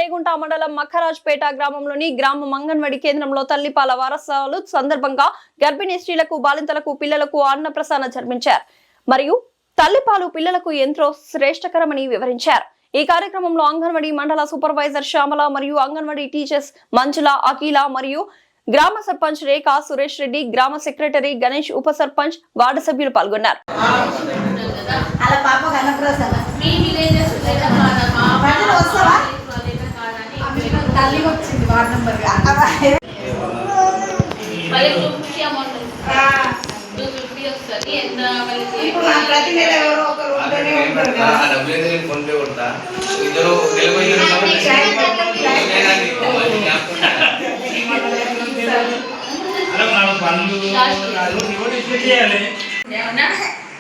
చేగుంట మండలం మఖరాజ్పేట గ్రామంలోని గ్రామ అంగన్వాడీ కేంద్రంలో తల్లిపాల వారోత్సవాలు సందర్భంగా గర్భిణీ స్త్రీలకు, బాలింతలకు, పిల్లలకు అన్నప్రసాదం జరిపించారు. మరియు తల్లిపాలు పిల్లలకు ఎంతో శ్రేష్టకరమని వివరించారు. ఈ కార్యక్రమంలో అంగన్వాడీ మండల సూపర్వైజర్ శ్యామల మరియు అంగన్వాడీ టీచర్స్ మంజుల, అఖిల మరియు గ్రామ సర్పంచ్ రేఖా సురేష్ రెడ్డి, గ్రామ సెక్రటరీ గణేష్, ఉప సర్పంచ్, వార్డు సభ్యులు పాల్గొన్నారు.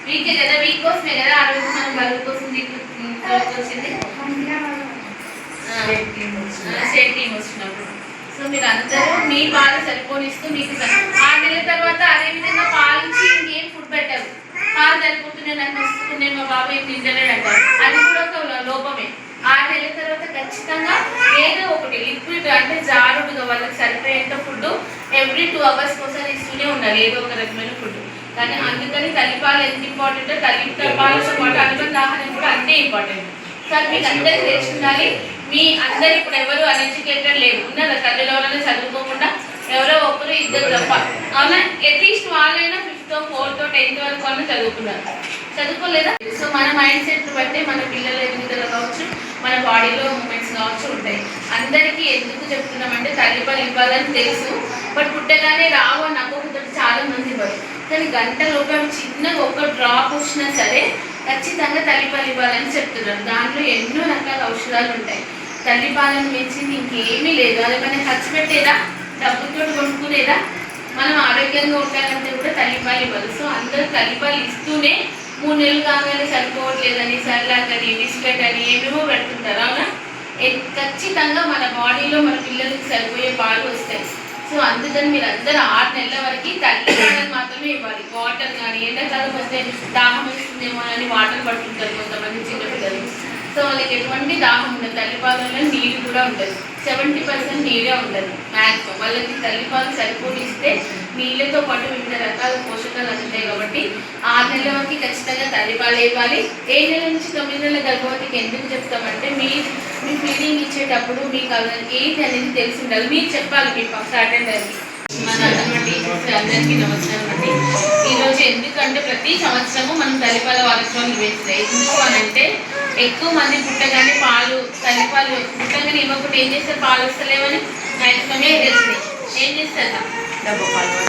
వీకే కదా, వీక్ కోసమే కదా ఆ రోజు మనం బరువు కోసం వచ్చింది స్టేట్ టీమ్ వచ్చినప్పుడు. సో మీరు అందరూ మీ పాలు సరిపోనిస్తూ మీకు 6 నెలల తర్వాత అదే విధంగా పాలించి ఇంకేం ఫుడ్ పెట్టారు. పాలు సరిపోతున్నాయి, నాకు వస్తున్నాయి, మా బాబు ఏం తింటలేడు అంటారు. అది కూడా ఒక లోపమే. 6 నెలల తర్వాత ఖచ్చితంగా ఏదో ఒకటి లిక్విడ్ అంటే జారుడుగా వాళ్ళకి సరిపోయేంత ఫుడ్ ఎవ్రీ 2 hours కోసం ఇస్తూనే ఉండాలి, ఏదో ఒక రకమైన ఫుడ్. కానీ అందుకని తల్లిపాలు ఎంత ఇంపార్టెంట్, తల్లిపాలతో పాటు అనుబంధ ఆహారం కూడా అంతే ఇంపార్టెంట్. సార్ మీకు అందరికీ తెలిసి ఉండాలి. మీ అందరు ఇప్పుడు ఎవరు అన్ఎడ్యుకేటెడ్ లేరు, ఉన్నారా? తల్లిలోనే చదువుకోకుండా ఎవరో ఒకరు ఇద్దరు తప్ప, అవునా? అట్లీస్ట్ వాళ్ళైనా 5th, 4th, 10th వరకు అన్న చదువుకున్నారు, చదువుకోలేదా? సో మన మైండ్ సెట్ బట్టి మన పిల్లల ఎదుగుదల కావచ్చు, మన బాడీలో మూమెంట్స్ కావచ్చు ఉంటాయి. అందరికీ ఎందుకు చెప్తున్నామంటే తల్లిపాలు ఇవ్వాలని తెలుసు, బట్ పుట్టగానే రావు అని నమ్మకంతో చాలా మంది ఇవ్వరు. కానీ గంట లోపల చిన్నగా ఒక డ్రాప్ వచ్చినా సరే ఖచ్చితంగా తల్లిపాలు ఇవ్వాలని చెప్తున్నారు. దాంట్లో ఎన్నో రకాల ఔషధాలు ఉంటాయి. తల్లిపాలను మించింది ఇంకేమీ లేదు. అది మనం ఖర్చు పెట్టేదా, డబ్బుతో కొనుక్కునేదా? మనం ఆరోగ్యంగా ఉండాలంటే కూడా తల్లిపాలు ఇవ్వాలి. సో అందరూ తల్లిపాలు ఇస్తూనే 3 నెలలు కాగానే సరిపోవట్లేదని, సర్లాకని, బిస్కెట్ అని ఏమేమో పెడుతుంటారు, అవునా? ఖచ్చితంగా మన బాడీలో మన పిల్లలకి సరిపోయే పాలు వస్తాయి. సో అందుకని మీరు అందరూ 6 నెలల వరకు తల్లిపాలను మాత్రమే ఇవ్వాలి. వాటర్ కానీ, ఎండాకాలం వస్తే దాహం వస్తుందేమో అని వాటర్ పడుతుంటారు కొంతమంది చిన్నపిల్లలు. సో వాళ్ళకి ఎటువంటి దాహం ఉండదు. తల్లిపాలలో నీరు కూడా ఉంటుంది, 70% నీరే ఉంటుంది మ్యాక్సిమం. వాళ్ళకి తల్లిపాలు సరిపోనిస్తే నీళ్ళతో పాటు వివిధ రకాల పోషకాలు అందుతాయి. కాబట్టి 6 నెలల వరకు ఖచ్చితంగా తల్లిపాలు ఇవ్వాలి. 7 నెలల నుంచి 9 నెలల గర్భవతికి ఎందుకు చెప్తామంటే మీ ఫీడింగ్ ఇచ్చేటప్పుడు మీకు ఏంటి అనేది తెలిసి ఉండాలి. మీరు చెప్పాలి మీ ఫస్ట్ అటెండర్కి. మన అంగన్వాడీ టీచర్స్ అందరికీ నమస్కారం అండి. ఈరోజు ఎందుకంటే ప్రతి సంవత్సరము మనం తల్లిపాల వారోత్సవాలు వేస్తాయి. ఎందుకు అని అంటే ఎక్కువ మంది పుట్టగానే పాలు, తల్లిపాలు పుట్టగానే ఇవ్వకుండా ఏం చేస్తారు, పాలు వస్తలేవని మ్యాక్సిమమే తెలిసినాయి. ఏం చేస్తారు, డబ్బు పాలు